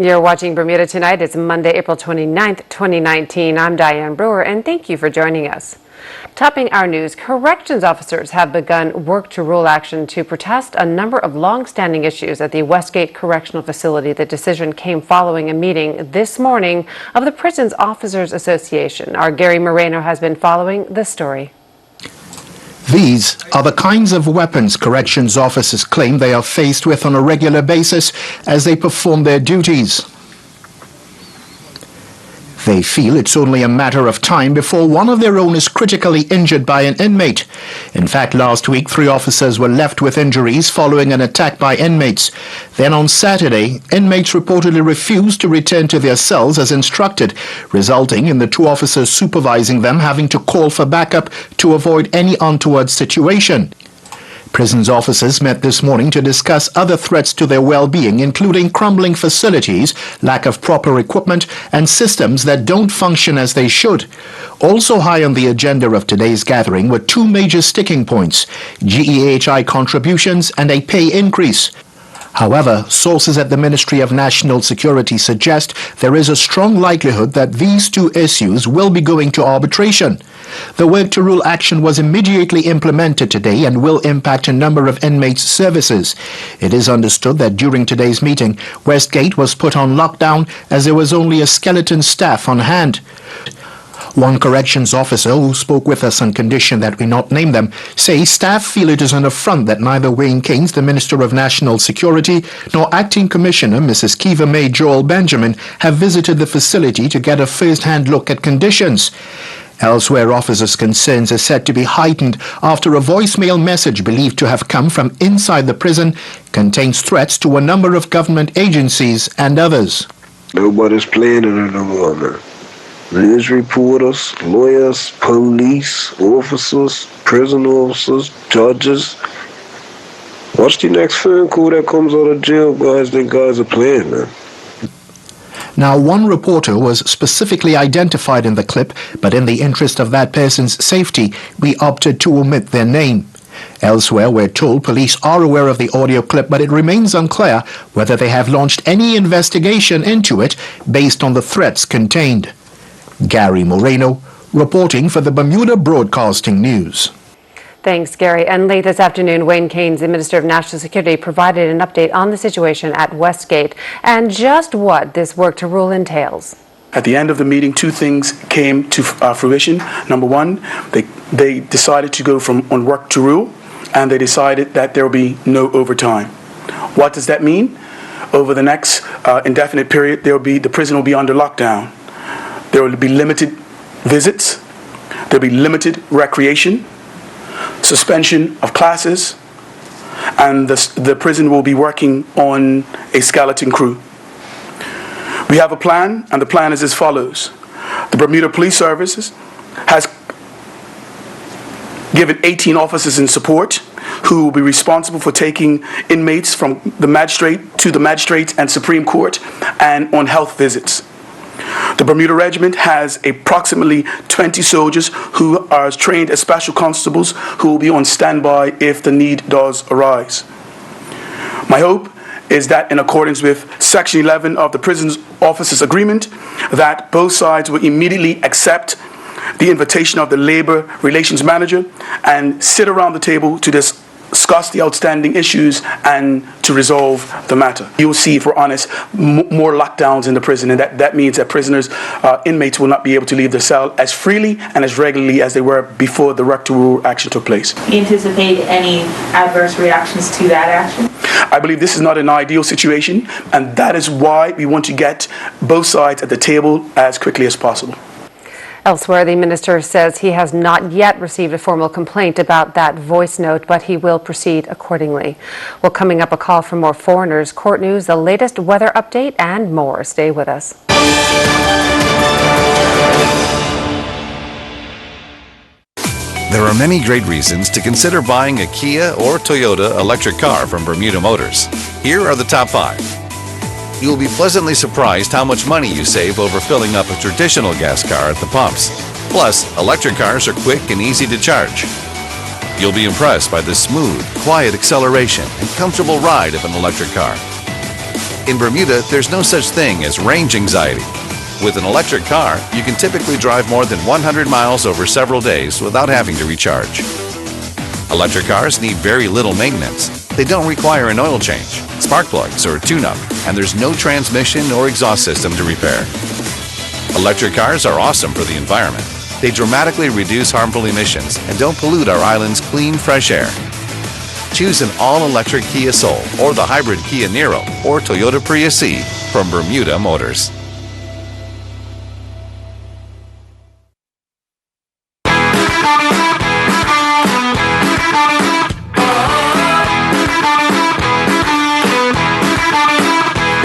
You're watching Bermuda Tonight. It's Monday, April 29th, 2019. I'm Diane Brewer, and thank you for joining us. Topping our news, corrections officers have begun work-to-rule action to protest a number of long-standing issues at the Westgate Correctional Facility. The decision came following a meeting this morning of the Prisons Officers Association. Our Gary Moreno has been following the story. These are the kinds of weapons corrections officers claim they are faced with on a regular basis as they perform their duties. They feel it's only a matter of time before one of their own is critically injured by an inmate. In fact, last week, 3 officers were left with injuries following an attack by inmates. Then on Saturday, inmates reportedly refused to return to their cells as instructed, resulting in the 2 officers supervising them having to call for backup to avoid any untoward situation. Prisons officers met this morning to discuss other threats to their well-being, including crumbling facilities, lack of proper equipment, and systems that don't function as they should. Also high on the agenda of today's gathering were 2 major sticking points: GEHI contributions and a pay increase. However, sources at the Ministry of National Security suggest there is a strong likelihood that these 2 issues will be going to arbitration. The work-to-rule action was immediately implemented today and will impact a number of inmates' services. It is understood that during today's meeting, Westgate was put on lockdown as there was only a skeleton staff on hand. One corrections officer who spoke with us on condition that we not name them says staff feel it is an affront that neither Wayne Kane, the Minister of National Security, nor Acting Commissioner Mrs. Kiva May Joel Benjamin have visited the facility to get a first-hand look at conditions. Elsewhere, officers' concerns are said to be heightened after a voicemail message believed to have come from inside the prison contains threats to a number of government agencies and others. Nobody's playing it anymore, man. News reporters, lawyers, police, officers, prison officers, judges. Watch the next phone call that comes out of jail, guys. Them guys are playing, man. Now, one reporter was specifically identified in the clip, but in the interest of that person's safety, we opted to omit their name. Elsewhere, we're told police are aware of the audio clip, but it remains unclear whether they have launched any investigation into it based on the threats contained. Gary Moreno, reporting for the Bermuda Broadcasting News. Thanks, Gary. And late this afternoon, Wayne Kane, the Minister of National Security, provided an update on the situation at Westgate and just what this work-to-rule entails. At the end of the meeting, 2 things came to fruition. Number one, they decided to go from on work to rule, and they decided that there will be no overtime. What does that mean? Over the next indefinite period, the prison will be under lockdown. There will be limited visits. There will be limited recreation, suspension of classes, and the prison will be working on a skeleton crew. We have a plan, and the plan is as follows. The Bermuda Police Services has given 18 officers in support who will be responsible for taking inmates from the magistrate to the magistrate and Supreme Court and on health visits. The Bermuda Regiment has approximately 20 soldiers who are trained as special constables who will be on standby if the need does arise. My hope is that in accordance with Section 11 of the Prisons Officers Agreement, that both sides will immediately accept the invitation of the Labor Relations Manager and sit around the table to discuss the outstanding issues and to resolve the matter. You'll see, if we're honest, more lockdowns in the prison, and that means that prisoners, inmates will not be able to leave the cell as freely and as regularly as they were before the work-to-rule action took place. Do you anticipate any adverse reactions to that action? I believe this is not an ideal situation, and that is why we want to get both sides at the table as quickly as possible. Elsewhere, the minister says he has not yet received a formal complaint about that voice note, but he will proceed accordingly. Well, coming up, a call for more foreigners, court news, the latest weather update, and more. Stay with us. There are many great reasons to consider buying a Kia or Toyota electric car from Bermuda Motors. Here are the top 5. You will be pleasantly surprised how much money you save over filling up a traditional gas car at the pumps. Plus, electric cars are quick and easy to charge. You'll be impressed by the smooth, quiet acceleration and comfortable ride of an electric car. In Bermuda, there's no such thing as range anxiety. With an electric car, you can typically drive more than 100 miles over several days without having to recharge. Electric cars need very little maintenance. They don't require an oil change, spark plugs, or tune-up, and there's no transmission or exhaust system to repair. Electric cars are awesome for the environment. They dramatically reduce harmful emissions and don't pollute our island's clean, fresh air. Choose an all-electric Kia Soul or the hybrid Kia Niro or Toyota Prius E from Bermuda Motors.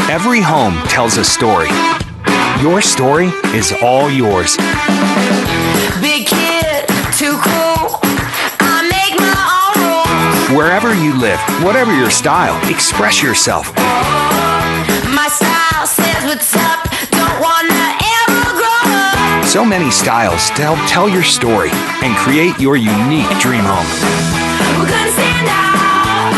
Every home tells a story. Your story is all yours. Big kid, too cool. I make my own rules. Wherever you live, whatever your style, express yourself. My style says what's up. Don't wanna ever grow up. So many styles to help tell your story and create your unique dream home. We're gonna stand out,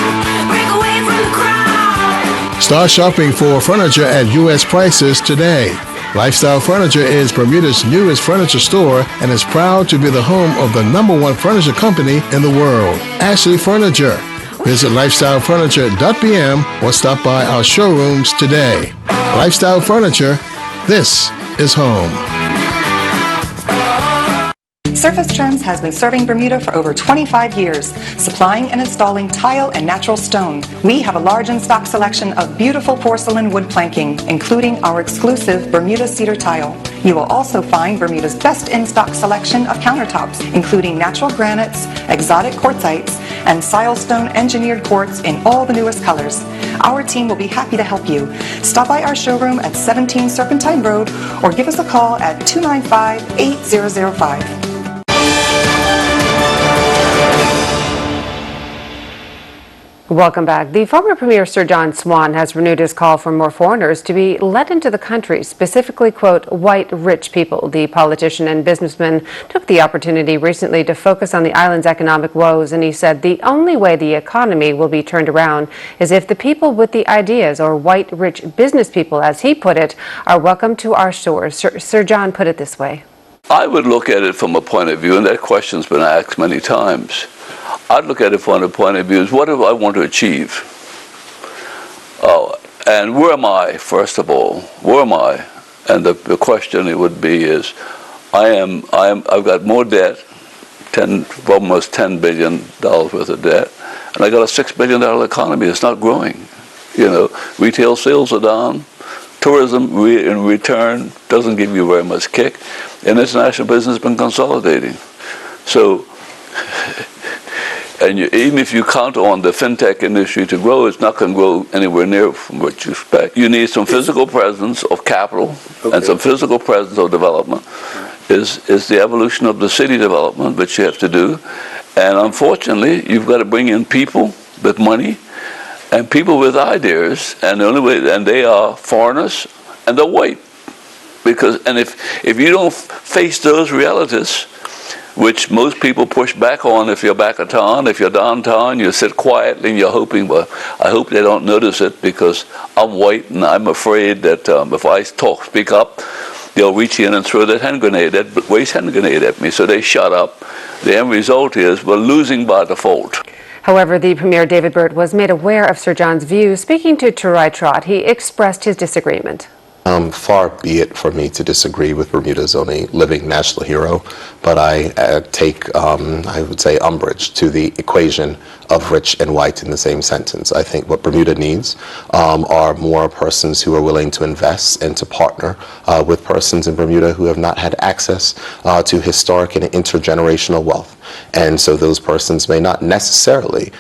break away from the crowd. Start shopping for furniture at U.S. prices today. Lifestyle Furniture is Bermuda's newest furniture store and is proud to be the home of the #1 furniture company in the world, Ashley Furniture. Visit lifestylefurniture.bm or stop by our showrooms today. Lifestyle Furniture, this is home. Surface Trends has been serving Bermuda for over 25 years, supplying and installing tile and natural stone. We have a large in-stock selection of beautiful porcelain wood planking, including our exclusive Bermuda cedar tile. You will also find Bermuda's best in-stock selection of countertops, including natural granites, exotic quartzites, and silestone engineered quartz in all the newest colors. Our team will be happy to help you. Stop by our showroom at 17 Serpentine Road or give us a call at 295-8005. Welcome back. The former Premier Sir John Swan has renewed his call for more foreigners to be let into the country, specifically, quote, white rich people. The politician and businessman took the opportunity recently to focus on the island's economic woes, and he said the only way the economy will be turned around is if the people with the ideas, or white rich business people, as he put it, are welcome to our shores. Sir John put it this way. I would look at it from a point of view, and that question's been asked many times. I'd look at it from the point of view is what do I want to achieve? And where am I, first of all? Where am I? And the question it would be is, I've got more debt, almost $10 billion worth of debt, and I got a $6 billion economy that's not growing. You know, retail sales are down, tourism in return doesn't give you very much kick, and international business has been consolidating. So, and even if you count on the fintech industry to grow, it's not going to grow anywhere near from what you expect. You need some physical presence of capital, and some physical presence of development. Is the evolution of the city development, which you have to do. And unfortunately, you've got to bring in people with money and people with ideas, and the only way, and they are foreigners and they're white. And if you don't face those realities, which most people push back on if you're back of town. If you're downtown, you sit quietly and you're hoping, well, I hope they don't notice it because I'm white and I'm afraid that if I speak up, they'll reach in and throw that waste hand grenade at me. So they shut up. The end result is we're losing by default. However, the Premier, David Burt, was made aware of Sir John's views. Speaking to Turai Trot, he expressed his disagreement. Far be it for me to disagree with Bermuda's only living national hero, but I take, I would say, umbrage to the equation of rich and white in the same sentence. I think what Bermuda needs are more persons who are willing to invest and to partner with persons in Bermuda who have not had access to historic and intergenerational wealth. And so those persons may not necessarily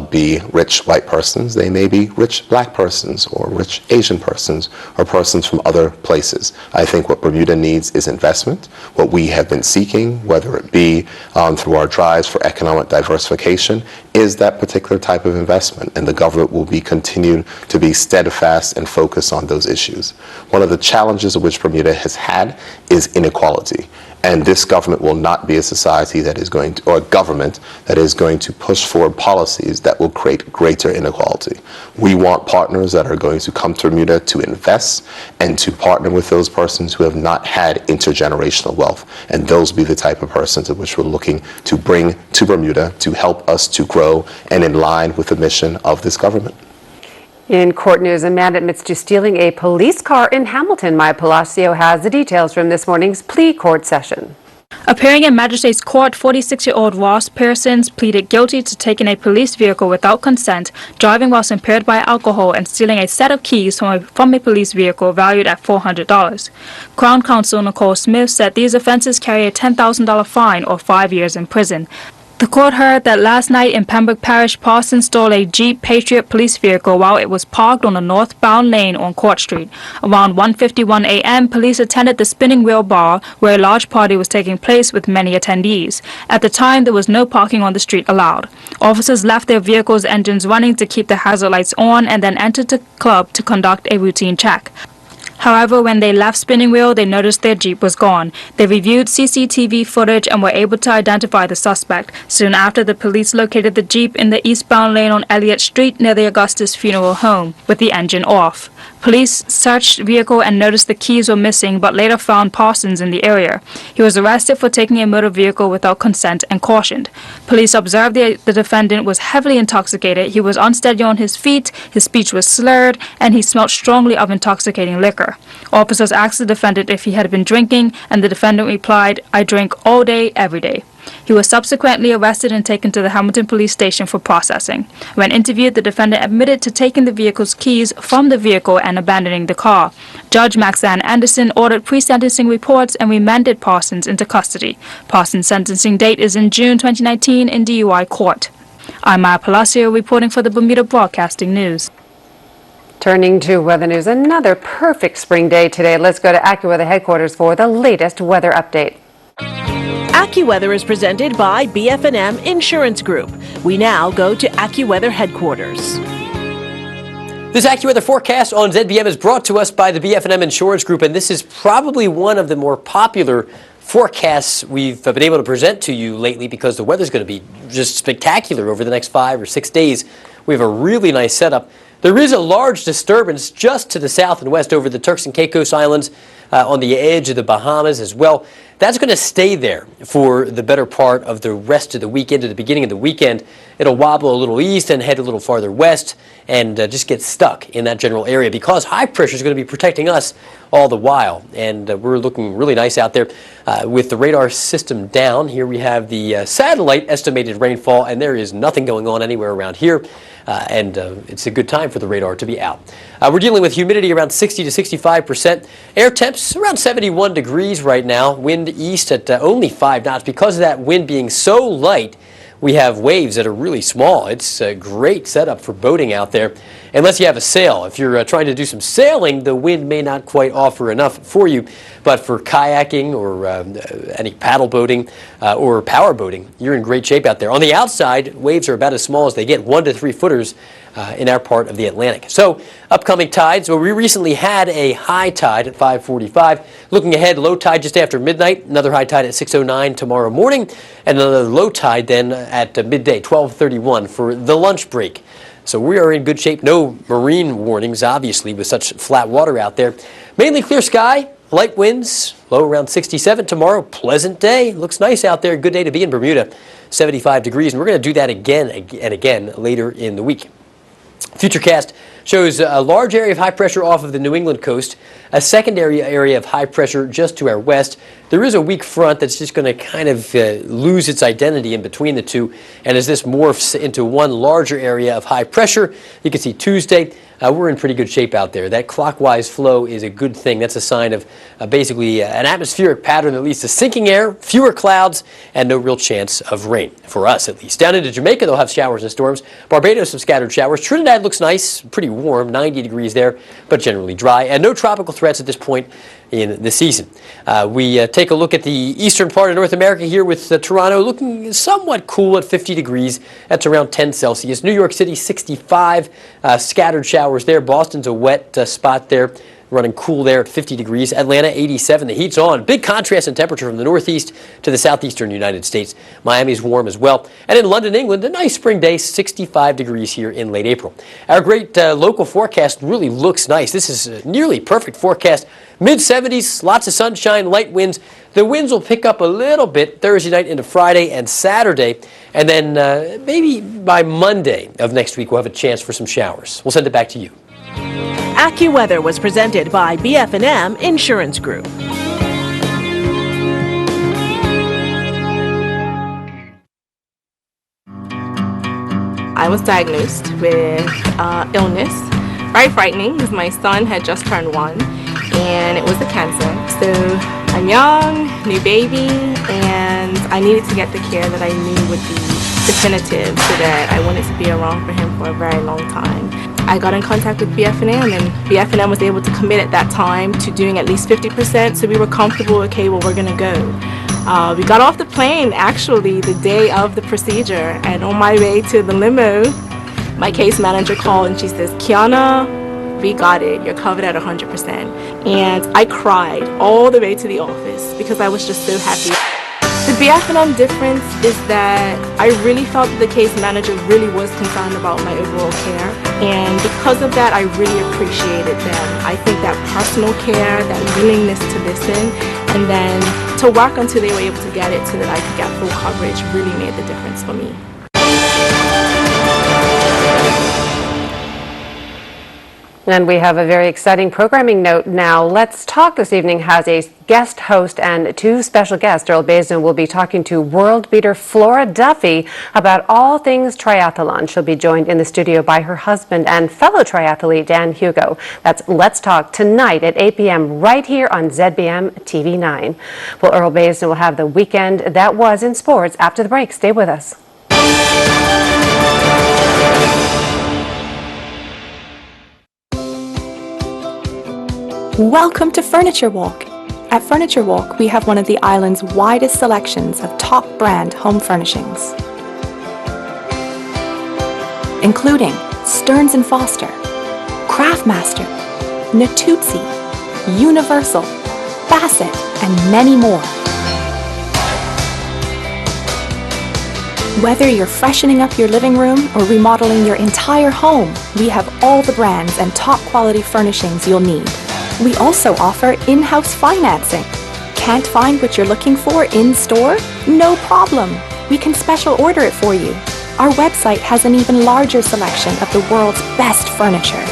be rich white persons. They may be rich black persons or rich Asian persons or persons from other places. I think what Bermuda needs is investment. What we have been seeking, whether it be through our drives for economic diversification, is that particular type of investment. And the government will be continued to be steadfast and focused on those issues. One of the challenges of which Bermuda has had is inequality. And this government will not be a society that is going to, or a government that is going to push forward policies that will create greater inequality. We want partners that are going to come to Bermuda to invest and to partner with those persons who have not had intergenerational wealth. And those will be the type of persons of which we're looking to bring to Bermuda to help us to grow and in line with the mission of this government. In court news, a man admits to stealing a police car in Hamilton. Maya Palacio has the details from this morning's plea court session. Appearing in magistrate's court, 46-year-old Ross Patterson pleaded guilty to taking a police vehicle without consent, driving whilst impaired by alcohol, and stealing a set of keys from a police vehicle valued at $400. Crown Counsel Nicole Smith said these offenses carry a $10,000 fine or 5 years in prison. The court heard that last night in Pembroke Parish, Parsons stole a Jeep Patriot police vehicle while it was parked on a northbound lane on Court Street. Around 1:51 a.m., police attended the Spinning Wheel Bar, where a large party was taking place with many attendees. At the time, there was no parking on the street allowed. Officers left their vehicles' engines running to keep the hazard lights on and then entered the club to conduct a routine check. However, when they left Spinning Wheel, they noticed their Jeep was gone. They reviewed CCTV footage and were able to identify the suspect. Soon after, the police located the Jeep in the eastbound lane on Elliott Street near the Augustus Funeral Home, with the engine off. Police searched the vehicle and noticed the keys were missing, but later found Parsons in the area. He was arrested for taking a motor vehicle without consent and cautioned. Police observed the defendant was heavily intoxicated. He was unsteady on his feet, his speech was slurred, and he smelled strongly of intoxicating liquor. Officers asked the defendant if he had been drinking, and the defendant replied, "I drink all day, every day." He was subsequently arrested and taken to the Hamilton Police Station for processing. When interviewed, the defendant admitted to taking the vehicle's keys from the vehicle and abandoning the car. Judge Maxanne Anderson ordered pre-sentencing reports and remanded Parsons into custody. Parsons' sentencing date is in June 2019 in DUI court. I'm Maya Palacio reporting for the Bermuda Broadcasting News. Turning to weather news, another perfect spring day today. Let's go to AccuWeather headquarters for the latest weather update. AccuWeather is presented by BF&M Insurance Group. We now go to AccuWeather headquarters. This AccuWeather forecast on ZBM is brought to us by the BF&M Insurance Group, and this is probably one of the more popular forecasts we've been able to present to you lately because the weather's going to be just spectacular over the next 5 or 6 days. We have a really nice setup. There is a large disturbance just to the south and west over the Turks and Caicos Islands, on the edge of the Bahamas as well. That's going to stay there for the better part of the rest of the weekend. At the beginning of the weekend, it'll wobble a little east and head a little farther west and just get stuck in that general area because high pressure is going to be protecting us all the while. And we're looking really nice out there with the radar system down. Here we have the satellite estimated rainfall, and there is nothing going on anywhere around here. It's a good time for the radar to be out. We're dealing with humidity around 60 to 65%. Air temps around 71 degrees right now. Wind east at only 5 knots. Because of that wind being so light, we have waves that are really small. It's a great setup for boating out there, unless you have a sail. If you're trying to do some sailing, the wind may not quite offer enough for you. But for kayaking or any paddle boating or power boating, you're in great shape out there. On the outside, waves are about as small as they get, 1 to 3 footers in our part of the Atlantic. So, upcoming tides. Well, we recently had a high tide at 5:45. Looking ahead, low tide just after midnight. Another high tide at 6:09 tomorrow morning. And another low tide then at midday, 12:31 for the lunch break. So we are in good shape. No marine warnings, obviously, with such flat water out there. Mainly clear sky. Light winds, low around 67 tomorrow. Pleasant day. Looks nice out there. Good day to be in Bermuda. 75 degrees. And we're going to do that again and again later in the week. Futurecast shows a large area of high pressure off of the New England coast, a secondary area of high pressure just to our west. There is a weak front that's just going to kind of lose its identity in between the two. And as this morphs into one larger area of high pressure, you can see Tuesday, we're in pretty good shape out there. That clockwise flow is a good thing. That's a sign of basically an atmospheric pattern that leads to sinking air, fewer clouds, and no real chance of rain, for us at least. Down into Jamaica, they'll have showers and storms. Barbados, some scattered showers. Trinidad looks nice, pretty warm, 90 degrees there, but generally dry. And no tropical threats at this point in the season. We take a look at the eastern part of North America here with Toronto looking somewhat cool at 50 degrees. That's around 10 Celsius. New York City, 65. Scattered showers there. Boston's a wet spot there. running cool there at 50 degrees. Atlanta, 87. The heat's on. Big contrast in temperature from the northeast to the southeastern United States. Miami's warm as well. And in London, England, a nice spring day, 65 degrees here in late April. Our great local forecast really looks nice. This is a nearly perfect forecast. Mid-70s, lots of sunshine, light winds. The winds will pick up a little bit Thursday night into Friday and Saturday. And then maybe by Monday of next week, we'll have a chance for some showers. We'll send it back to you. AccuWeather was presented by BF&M Insurance Group. I was diagnosed with illness. Very frightening because my son had just turned 1 and it was a cancer. So I'm young, new baby, and I needed to get the care that I knew would be definitive so that I wanted to be around for him for a very long time. I got in contact with BF&M and BF&M was able to commit at that time to doing at least 50%, so we were comfortable, okay, well, we're gonna go. We got off the plane actually the day of the procedure, and on my way to the limo, my case manager called and she says, Kiana, we got it, you're covered at 100%. And I cried all the way to the office because I was just so happy. The BF&M difference is that I really felt that the case manager really was concerned about my overall care. And because of that, I really appreciated them. I think that personal care, that willingness to listen, and then to work until they were able to get it so that I could get full coverage really made the difference for me. And we have a very exciting programming note now. Let's Talk this evening has a guest host and 2 special guests. Earl Basin will be talking to world beater Flora Duffy about all things triathlon. She'll be joined in the studio by her husband and fellow triathlete Dan Hugo. That's Let's Talk tonight at 8 p.m. right here on ZBM TV 9. Well, Earl Basin will have the weekend that was in sports after the break. Stay with us. Welcome to Furniture Walk. At Furniture Walk, we have one of the island's widest selections of top brand home furnishings, including Stearns & Foster, Craftmaster, Natuzzi, Universal, Bassett, and many more. Whether you're freshening up your living room or remodeling your entire home, we have all the brands and top quality furnishings you'll need. We also offer in-house financing. Can't find what you're looking for in store? No problem. We can special order it for you. Our website has an even larger selection of the world's best furniture.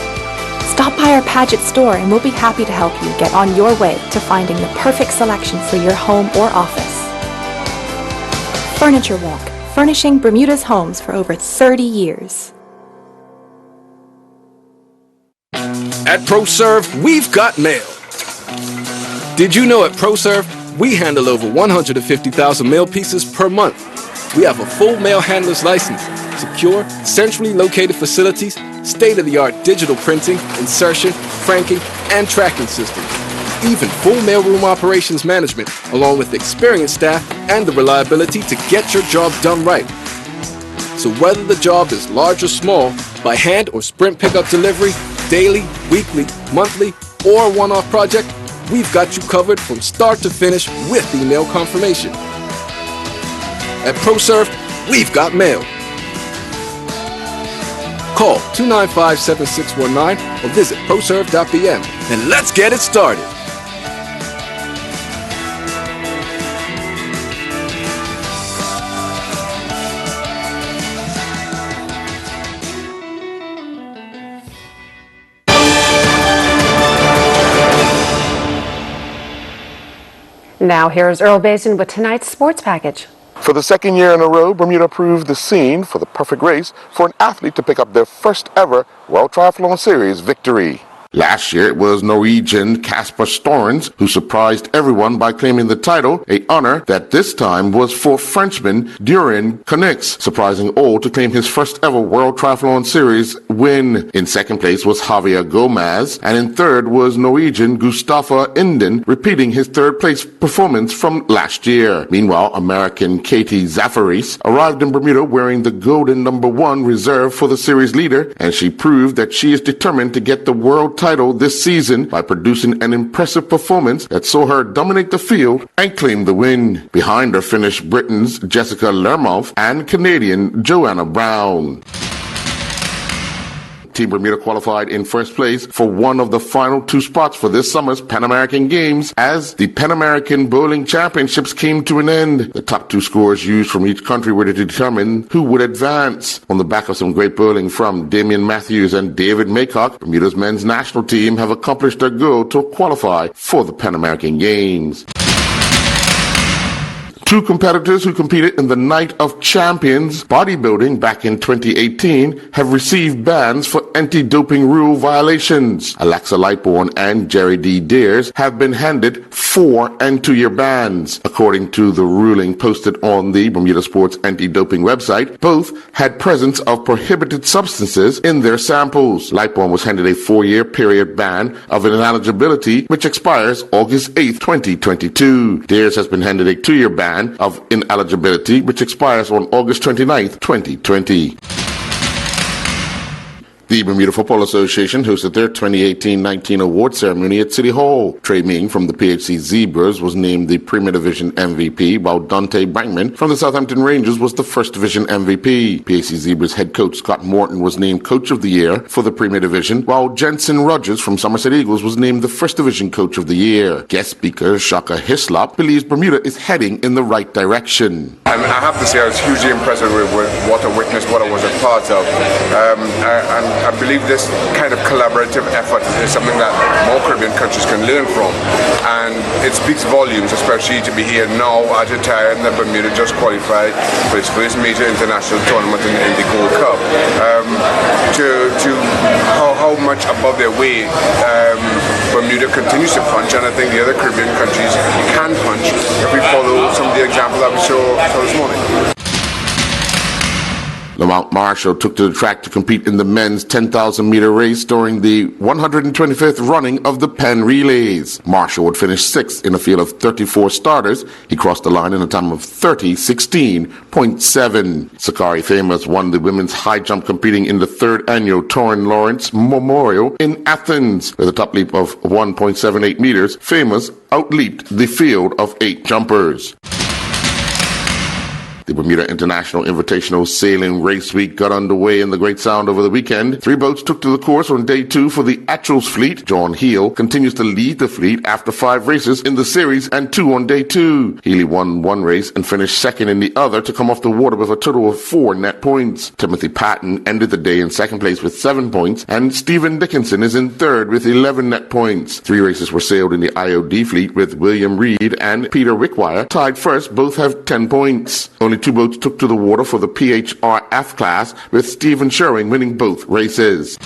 Stop by our Paget store and we'll be happy to help you get on your way to finding the perfect selection for your home or office. Furniture Walk, furnishing Bermuda's homes for over 30 years. At ProServe, we've got mail. Did you know at ProServe, we handle over 150,000 mail pieces per month. We have a full mail handler's license, secure, centrally located facilities, state-of-the-art digital printing, insertion, franking, and tracking systems. Even full mailroom operations management, along with experienced staff and the reliability to get your job done right. So whether the job is large or small, by hand or sprint pickup delivery, daily, weekly, monthly, or a one-off project, we've got you covered from start to finish with email confirmation. At ProServe, we've got mail. Call 295-7619 or visit proserve.bm and let's get it started. Now here's Earl Basin with tonight's sports package. For the second year in a row, Bermuda proved the scene for the perfect race for an athlete to pick up their first ever World Triathlon Series victory. Last year, it was Norwegian Kasper Storens who surprised everyone by claiming the title, a honor that this time was for Frenchman Durin Connix, surprising all to claim his first ever World Triathlon Series win. In second place was Javier Gomez, and in third was Norwegian Gustafa Inden, repeating his third place performance from last year. Meanwhile, American Katie Zafaris arrived in Bermuda wearing the golden #1 reserved for the series leader, and she proved that she is determined to get the world title title this season by producing an impressive performance that saw her dominate the field and claim the win. Behind her finished Britain's Jessica Lermonthe and Canadian Joanna Brown. Team Bermuda qualified in first place for one of the final two spots for this summer's Pan American Games as the Pan American Bowling Championships came to an end. The top two scores used from each country were to determine who would advance. On the back of some great bowling from Damian Matthews and David Maycock, Bermuda's men's national team have accomplished their goal to qualify for the Pan American Games. Two competitors who competed in the Night of Champions bodybuilding back in 2018 have received bans for anti-doping rule violations. Alexa Lightbourne and Jerry D. Deers have been handed 4 and 2-year bans. According to the ruling posted on the Bermuda Sports Anti-Doping website, both had presence of prohibited substances in their samples. Lightbourne was handed a 4-year period ban of ineligibility, which expires August 8, 2022. Deers has been handed a 2-year ban of ineligibility, which expires on August 29, 2020. The Bermuda Football Association hosted their 2018-19 award ceremony at City Hall. Trey Ming from the PHC Zebras was named the Premier Division MVP, while Dante Bankman from the Southampton Rangers was the First Division MVP. PHC Zebras head coach Scott Morton was named Coach of the Year for the Premier Division, while Jensen Rogers from Somerset Eagles was named the First Division Coach of the Year. Guest speaker Shaka Hislop believes Bermuda is heading in the right direction. I have to say I was hugely impressed with what I witnessed, what I was a part of. I believe this kind of collaborative effort is something that more Caribbean countries can learn from, and it speaks volumes, especially to be here now at a time that Bermuda just qualified for its first major international tournament in the Gold Cup. To how much above their way Bermuda continues to punch, and I think the other Caribbean countries can punch if we follow some of the examples that we saw this morning. Lamont Marshall took to the track to compete in the men's 10,000-meter race during the 125th running of the Penn Relays. Marshall would finish 6th in a field of 34 starters. He crossed the line in a time of 30:16.7. Sakari Famous won the women's high jump competing in the 3rd annual Torrin Lawrence Memorial in Athens. With a top leap of 1.78 meters, Famous outleaped the field of 8 jumpers. The Bermuda International Invitational Sailing Race Week got underway in the Great Sound over the weekend. 3 boats took to the course on day 2 for the Actuals fleet. John Heel continues to lead the fleet after 5 races in the series and 2 on day 2. Healy won 1 race and finished 2nd in the other to come off the water with a total of 4 net points. Timothy Patton ended the day in 2nd place with 7 points, and Stephen Dickinson is in 3rd with 11 net points. 3 races were sailed in the IOD fleet with William Reed and Peter Wickwire tied first. Both have 10 points. Only 2 boats took to the water for the PHRF class, with Stephen Sherring winning both races.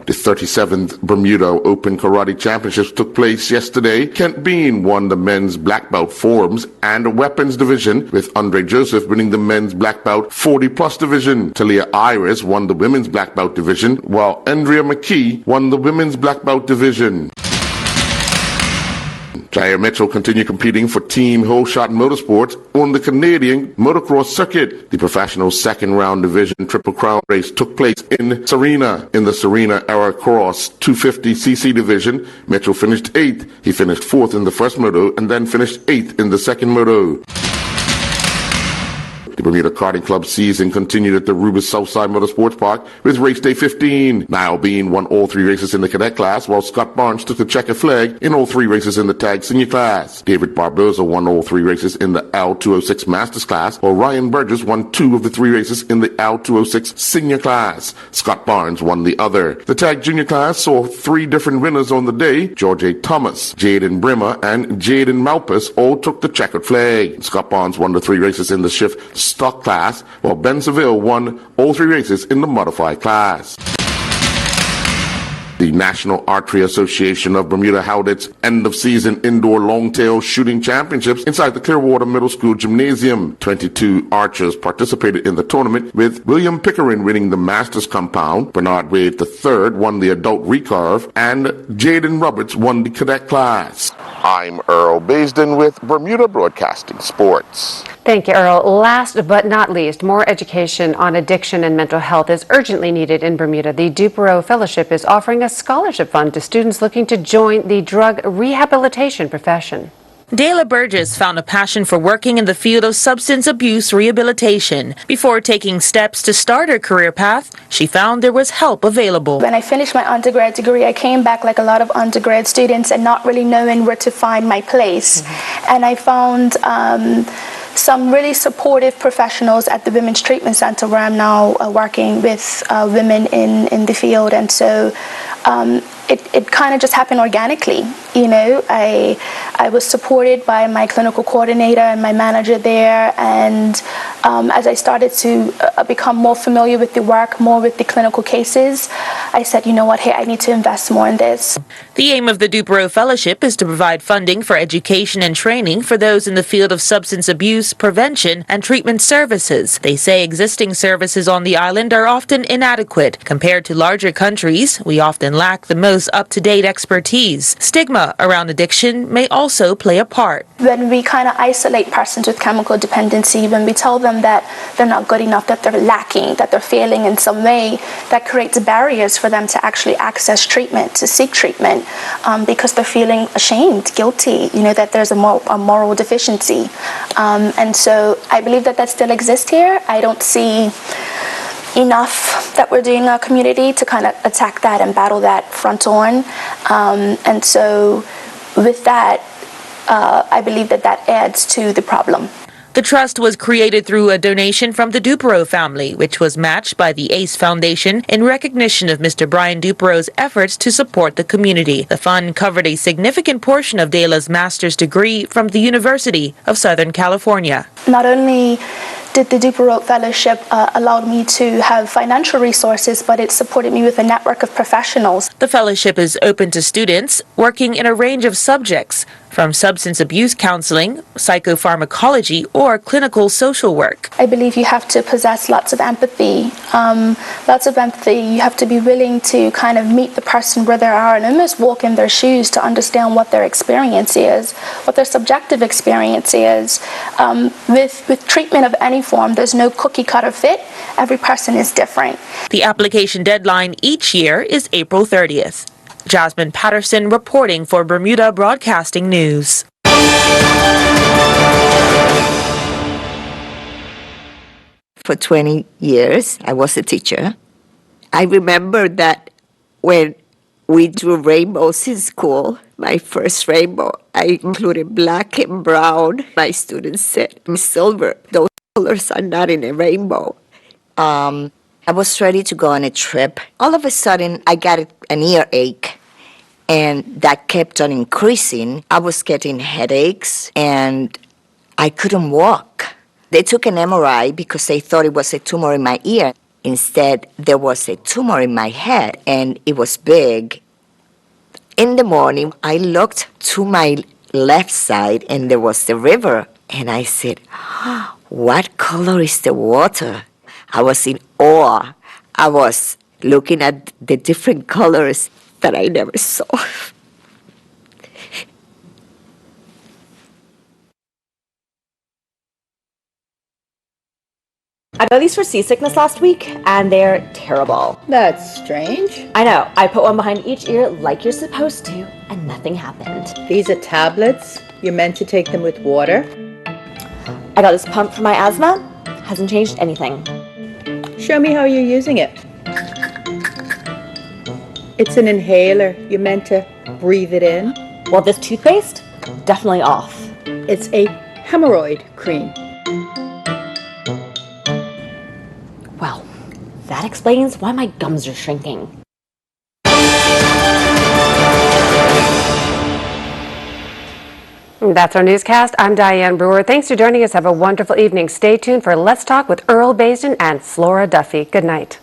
The 37th Bermuda Open Karate Championships took place yesterday. Kent Bean won the men's black belt forms and weapons division, with Andre Joseph winning the men's black belt 40-plus division. Talia Iris won the women's black belt division, while Andrea McKee won the women's black belt division. Jair Mitchell continued competing for Team Holeshot Motorsports on the Canadian motocross circuit. The professional 2nd round division Triple Crown race took place in Serena. In the Serena Era Cross 250cc division, Mitchell finished 8th. He finished 4th in the first moto and then finished 8th in the second moto. The Bermuda Karting Club season continued at the Rubis Southside Motorsports Park with race day 15. Niall Bean won all 3 races in the cadet class, while Scott Barnes took the checkered flag in all 3 races in the tag senior class. David Barboza won all 3 races in the L206 Masters class, while Ryan Burgess won 2 of the 3 races in the L206 senior class. Scott Barnes won the other. The tag junior class saw 3 different winners on the day. George A. Thomas, Jaden Brimmer, and Jaden Malpas all took the checkered flag. Scott Barnes won the 3 races in the shift stock class, while Ben Seville won all 3 races in the modified class. The National Archery Association of Bermuda held its end-of-season indoor long-tail shooting championships inside the Clearwater Middle School Gymnasium. 22 archers participated in the tournament, with William Pickering winning the Masters Compound, Bernard Wade III won the Adult Recurve, and Jaden Roberts won the Cadet class. I'm Earl Baisden with Bermuda Broadcasting Sports. Thank you, Earl. Last but not least, more education on addiction and mental health is urgently needed in Bermuda. The Perot Fellowship is offering a scholarship fund to students looking to join the drug rehabilitation profession. Dayla Burgess found a passion for working in the field of substance abuse rehabilitation. Before taking steps to start her career path, she found there was help available. When I finished my undergrad degree, I came back like a lot of undergrad students and not really knowing where to find my place. And I found some really supportive professionals at the Women's Treatment Center, where I'm now working with women in the field. And so it kind of just happened organically. You know, I was supported by my clinical coordinator and my manager there, and as I started to become more familiar with the work, more with the clinical cases, I said, you know what, hey, I need to invest more in this. The aim of the Perot Fellowship is to provide funding for education and training for those in the field of substance abuse, prevention, and treatment services. They say existing services on the island are often inadequate. Compared to larger countries, we often lack the most up-to-date expertise. Stigma around addiction may also play a part. When we kind of isolate persons with chemical dependency, when we tell them that they're not good enough, that they're lacking, that they're failing in some way, that creates barriers for them to actually access treatment, to seek treatment, because they're feeling ashamed, guilty, you know, that there's a moral deficiency. And so I believe that still exists here. I don't see enough that we're doing in our community to kind of attack that and battle that front on. And so with that, I believe that adds to the problem. The trust was created through a donation from the Perot family, which was matched by the ACE Foundation in recognition of Mr. Brian Perot's efforts to support the community. The fund covered a significant portion of Dayla's master's degree from the University of Southern California. Not only did the Perot Fellowship allow me to have financial resources, but it supported me with a network of professionals. The fellowship is open to students working in a range of subjects, from substance abuse counseling, psychopharmacology, or clinical social work. I believe you have to possess lots of empathy. You have to be willing to kind of meet the person where they are and almost walk in their shoes to understand what their experience is, what their subjective experience is. With treatment of any form, there's no cookie cutter fit. Every person is different. The application deadline each year is April 30th. Jasmine Patterson reporting for Bermuda Broadcasting News. For 20 years, I was a teacher. I remember that when we drew rainbows in school, my first rainbow, I included black and brown. My students said, silver, those colors are not in a rainbow. I was ready to go on a trip. All of a sudden, I got an earache, and that kept on increasing. I was getting headaches, and I couldn't walk. They took an MRI because they thought it was a tumor in my ear. Instead, there was a tumor in my head, and it was big. In the morning, I looked to my left side, and there was the river. And I said, what color is the water? I was in awe. I was looking at the different colors that I never saw. I got these for seasickness last week, and they're terrible. That's strange. I know. I put one behind each ear like you're supposed to, and nothing happened. These are tablets. You're meant to take them with water. I got this pump for my asthma. Hasn't changed anything. Show me how you're using it. It's an inhaler. You're meant to breathe it in. Well, this toothpaste, definitely off. It's a hemorrhoid cream. Well, that explains why my gums are shrinking. That's our newscast. I'm Diane Brewer. Thanks for joining us. Have a wonderful evening. Stay tuned for Let's Talk with Earl Baisden and Flora Duffy. Good night.